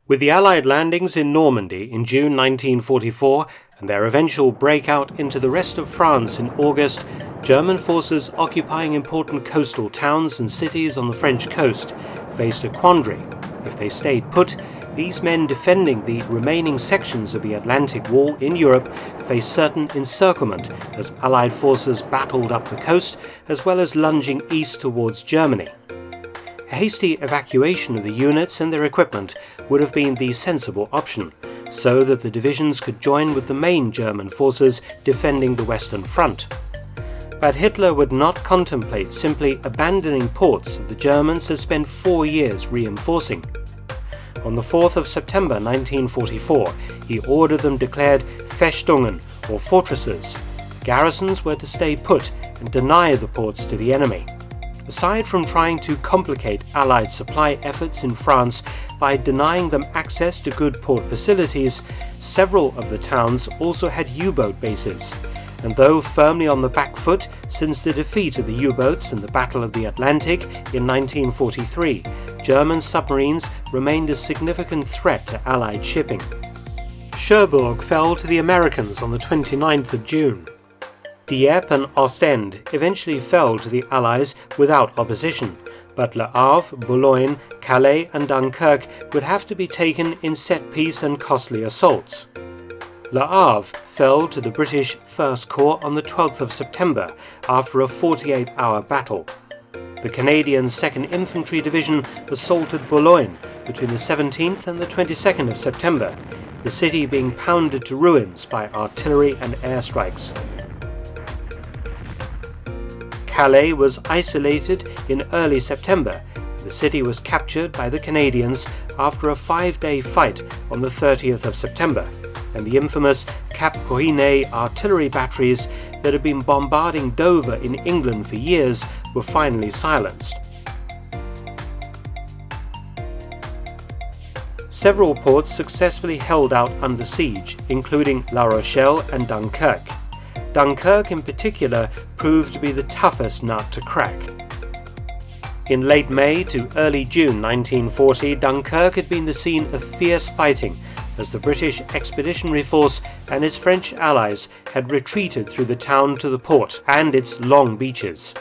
With the Allied landings in Normandy in June 1944 and their eventual breakout into the rest of France in August, German forces occupying important coastal towns and cities on the French coast faced a quandary. If they stayed put, these men defending the remaining sections of the Atlantic Wall in Europe faced certain encirclement as Allied forces battled up the coast as well as lunging east towards Germany. A hasty evacuation of the units and their equipment would have been the sensible option, so that the divisions could join with the main German forces defending the Western Front. But Hitler would not contemplate simply abandoning ports that the Germans had spent 4 years reinforcing. On the 4th of September 1944, he ordered them declared Festungen, or fortresses. Garrisons were to stay put and deny the ports to the enemy. Aside from trying to complicate Allied supply efforts in France by denying them access to good port facilities, several of the towns also had U-boat bases. And though firmly on the back foot since the defeat of the U-boats in the Battle of the Atlantic in 1943, German submarines remained a significant threat to Allied shipping. Cherbourg fell to the Americans on the 29th of June. Dieppe and Ostend eventually fell to the Allies without opposition, but Le Havre, Boulogne, Calais and Dunkirk would have to be taken in set-piece and costly assaults. Le Havre fell to the British First Corps on the 12th of September after a 48-hour battle. The Canadian 2nd Infantry Division assaulted Boulogne between the 17th and the 22nd of September, the city being pounded to ruins by artillery and airstrikes. Calais was isolated in early September. The city was captured by the Canadians after a 5-day fight on the 30th of September, and the infamous Cap Cohinet artillery batteries that had been bombarding Dover in England for years were finally silenced. Several ports successfully held out under siege, including La Rochelle and Dunkirk. Dunkirk in particular proved to be the toughest nut to crack. In late May to early June 1940, Dunkirk had been the scene of fierce fighting as the British Expeditionary Force and its French allies had retreated through the town to the port and its long beaches.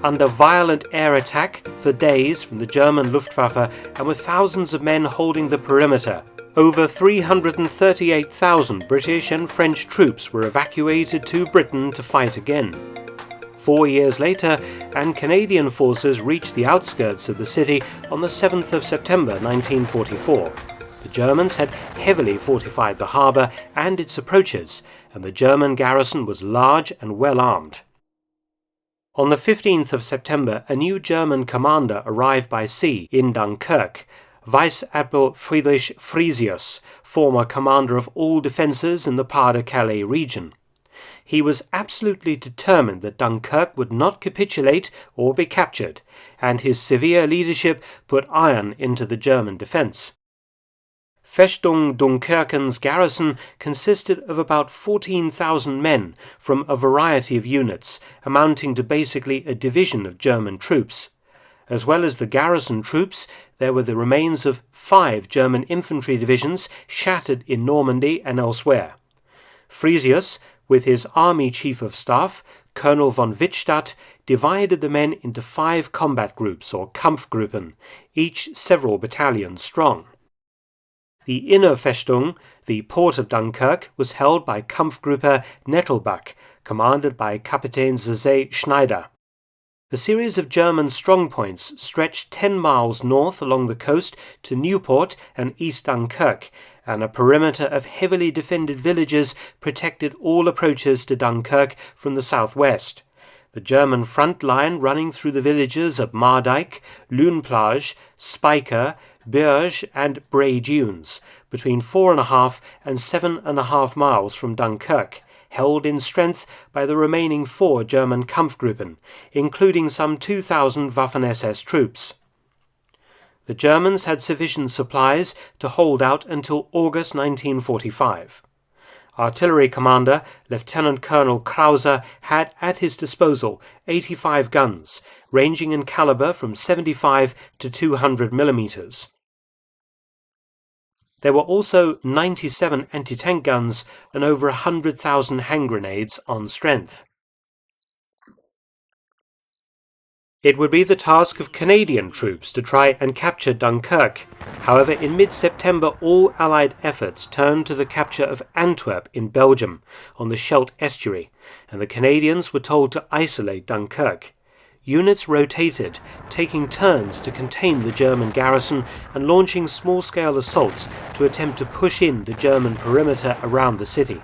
Under violent air attack for days from the German Luftwaffe and with thousands of men holding the perimeter, over 338,000 British and French troops were evacuated to Britain to fight again. 4 years later, and Canadian forces reached the outskirts of the city on the 7th of September 1944. The Germans had heavily fortified the harbour and its approaches, and the German garrison was large and well armed. On the 15th of September, a new German commander arrived by sea in Dunkirk, Vice Admiral Friedrich Frisius, former commander of all defences in the Pas-de-Calais region. He was absolutely determined that Dunkirk would not capitulate or be captured, and his severe leadership put iron into the German defence. Festung Dunkerque's garrison consisted of about 14,000 men from a variety of units, amounting to basically a division of German troops. As well as the garrison troops, there were the remains of 5 German infantry divisions shattered in Normandy and elsewhere. Frisius, with his army chief of staff, Colonel von Wittstadt, divided the men into 5 combat groups or Kampfgruppen, each several battalions strong. The inner Festung, the port of Dunkirk, was held by Kampfgruppe Nettelbach, commanded by Kapitän José Schneider. The series of German strongpoints stretched 10 miles north along the coast to Newport and East Dunkirk, and a perimeter of heavily defended villages protected all approaches to Dunkirk from the southwest. The German front line running through the villages of Mardyke, Luneplage, Speicher, Berge and Bray Dunes, between 4.5 and 7.5 miles from Dunkirk, held in strength by the remaining 4 German Kampfgruppen, including some 2,000 Waffen-SS troops. The Germans had sufficient supplies to hold out until August 1945. Artillery commander Lieutenant Colonel Krause had at his disposal 85 guns, ranging in caliber from 75 to 200 millimeters. There were also 97 anti-tank guns and over 100,000 hand grenades on strength. It would be the task of Canadian troops to try and capture Dunkirk. However, in mid-September, all Allied efforts turned to the capture of Antwerp in Belgium on the Scheldt estuary, and the Canadians were told to isolate Dunkirk. Units rotated, taking turns to contain the German garrison and launching small-scale assaults to attempt to push in the German perimeter around the city.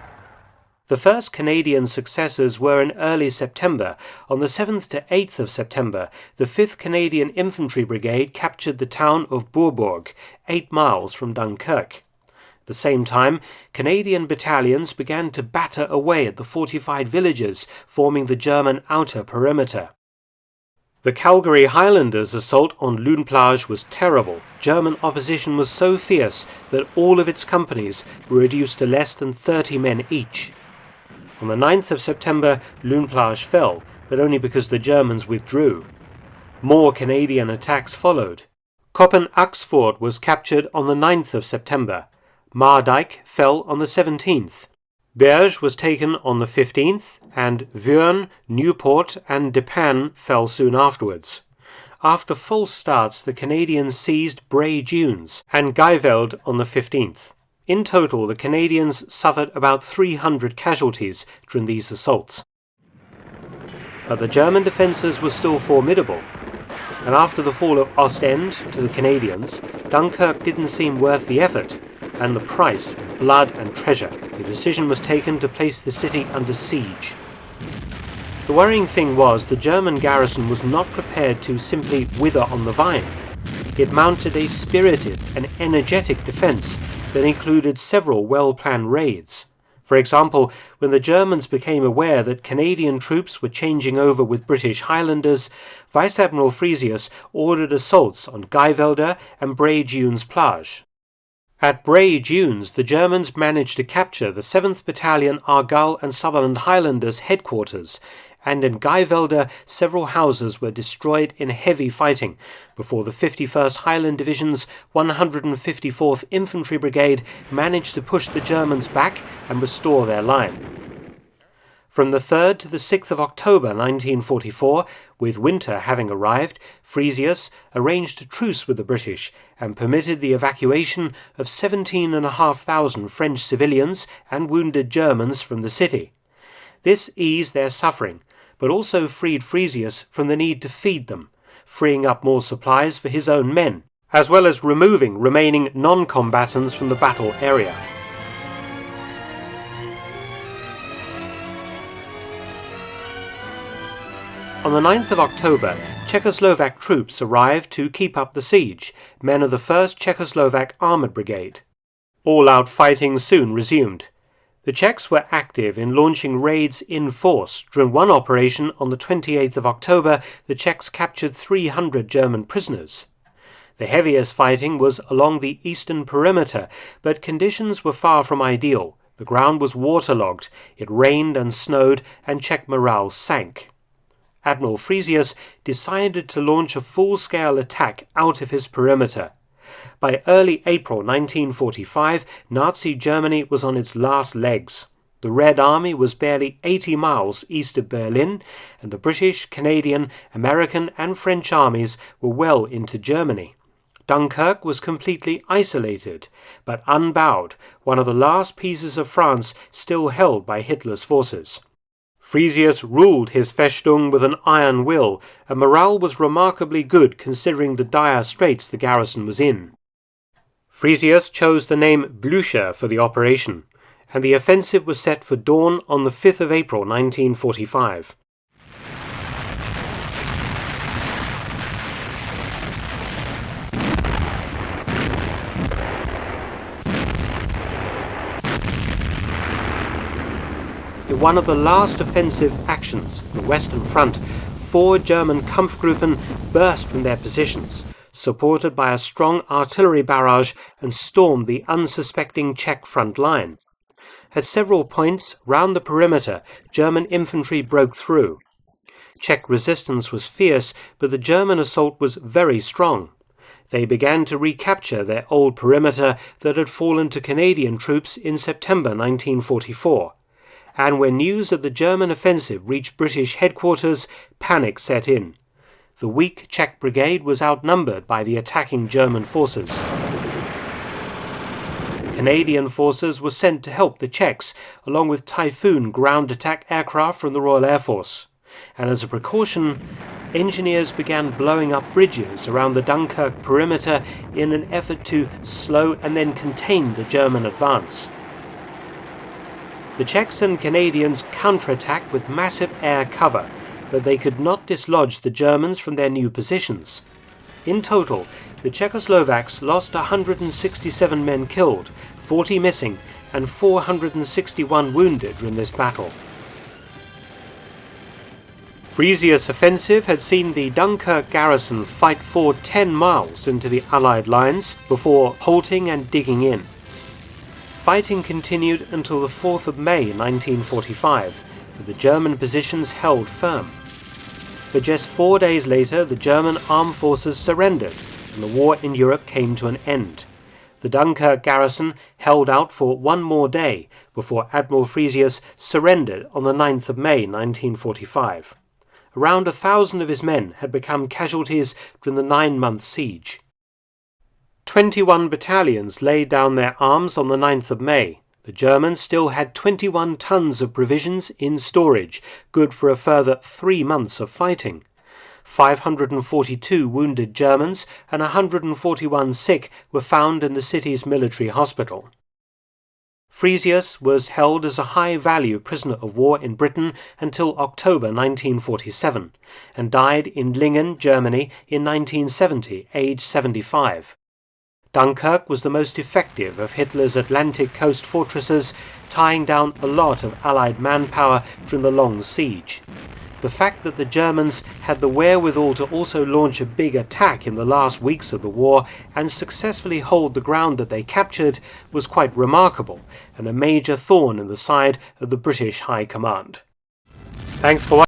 The first Canadian successes were in early September. On the 7th to 8th of September, the 5th Canadian Infantry Brigade captured the town of Bourbourg, 8 miles from Dunkirk. At the same time, Canadian battalions began to batter away at the fortified villages forming the German outer perimeter. The Calgary Highlanders' assault on Luneplage was terrible. German opposition was so fierce that all of its companies were reduced to less than 30 men each. On the 9th of September, Luneplage fell, but only because the Germans withdrew. More Canadian attacks followed. Koppen-Axford was captured on the 9th of September. Mardyke fell on the 17th. Berge was taken on the 15th, and Vuren, Newport and Depan fell soon afterwards. After false starts, the Canadians seized Bray Dunes and Guyvelde on the 15th. In total, the Canadians suffered about 300 casualties during these assaults. But the German defences were still formidable, and after the fall of Ostend to the Canadians, Dunkirk didn't seem worth the effort, and the price, blood and treasure. The decision was taken to place the city under siege. The worrying thing was the German garrison was not prepared to simply wither on the vine. It mounted a spirited and energetic defence that included several well-planned raids. For example, when the Germans became aware that Canadian troops were changing over with British Highlanders, Vice Admiral Frisius ordered assaults on Guyvelde and Bray Dunes Plage. At Bray Dunes, the Germans managed to capture the 7th Battalion Argyll and Sutherland Highlanders headquarters, and in Guyvelde several houses were destroyed in heavy fighting before the 51st Highland Division's 154th Infantry Brigade managed to push the Germans back and restore their line. From the 3rd to the 6th of October 1944, with winter having arrived, Frisius arranged a truce with the British and permitted the evacuation of 17,500 French civilians and wounded Germans from the city. This eased their suffering, but also freed Frisius from the need to feed them, freeing up more supplies for his own men, as well as removing remaining non-combatants from the battle area. On the 9th of October, Czechoslovak troops arrived to keep up the siege, men of the 1st Czechoslovak Armoured Brigade. All-out fighting soon resumed. The Czechs were active in launching raids in force. During one operation on the 28th of October, the Czechs captured 300 German prisoners. The heaviest fighting was along the eastern perimeter, but conditions were far from ideal. The ground was waterlogged, it rained and snowed, and Czech morale sank. Admiral Frisius decided to launch a full-scale attack out of his perimeter. By early April 1945, Nazi Germany was on its last legs. The Red Army was barely 80 miles east of Berlin, and the British, Canadian, American and French armies were well into Germany. Dunkirk was completely isolated, but unbowed, one of the last pieces of France still held by Hitler's forces. Frisius ruled his Festung with an iron will, and morale was remarkably good considering the dire straits the garrison was in. Frisius chose the name Blücher for the operation, and the offensive was set for dawn on the 5th of April 1945. In one of the last offensive actions, the Western Front, 4 German Kampfgruppen burst from their positions, supported by a strong artillery barrage, and stormed the unsuspecting Czech front line. At several points round the perimeter, German infantry broke through. Czech resistance was fierce, but the German assault was very strong. They began to recapture their old perimeter that had fallen to Canadian troops in September 1944. And when news of the German offensive reached British headquarters, panic set in. The weak Czech brigade was outnumbered by the attacking German forces. Canadian forces were sent to help the Czechs, along with Typhoon ground attack aircraft from the Royal Air Force. And as a precaution, engineers began blowing up bridges around the Dunkirk perimeter in an effort to slow and then contain the German advance. The Czechs and Canadians counterattacked with massive air cover, but they could not dislodge the Germans from their new positions. In total, the Czechoslovaks lost 167 men killed, 40 missing, and 461 wounded during this battle. Frisia's offensive had seen the Dunkirk garrison fight forward 10 miles into the Allied lines before halting and digging in. Fighting continued until the 4th of May 1945, but the German positions held firm. But just 4 days later, the German armed forces surrendered, and the war in Europe came to an end. The Dunkirk garrison held out for one more day before Admiral Frisius surrendered on the 9th of May 1945. Around 1,000 of his men had become casualties during the 9-month siege. 21 battalions laid down their arms on the 9th of May. The Germans still had 21 tons of provisions in storage, good for a further 3 months of fighting. 542 wounded Germans and 141 sick were found in the city's military hospital. Frisius was held as a high-value prisoner of war in Britain until October 1947, and died in Lingen, Germany in 1970, aged 75. Dunkirk was the most effective of Hitler's Atlantic coast fortresses, tying down a lot of Allied manpower during the long siege. The fact that the Germans had the wherewithal to also launch a big attack in the last weeks of the war and successfully hold the ground that they captured was quite remarkable, and a major thorn in the side of the British High Command. Thanks for watching.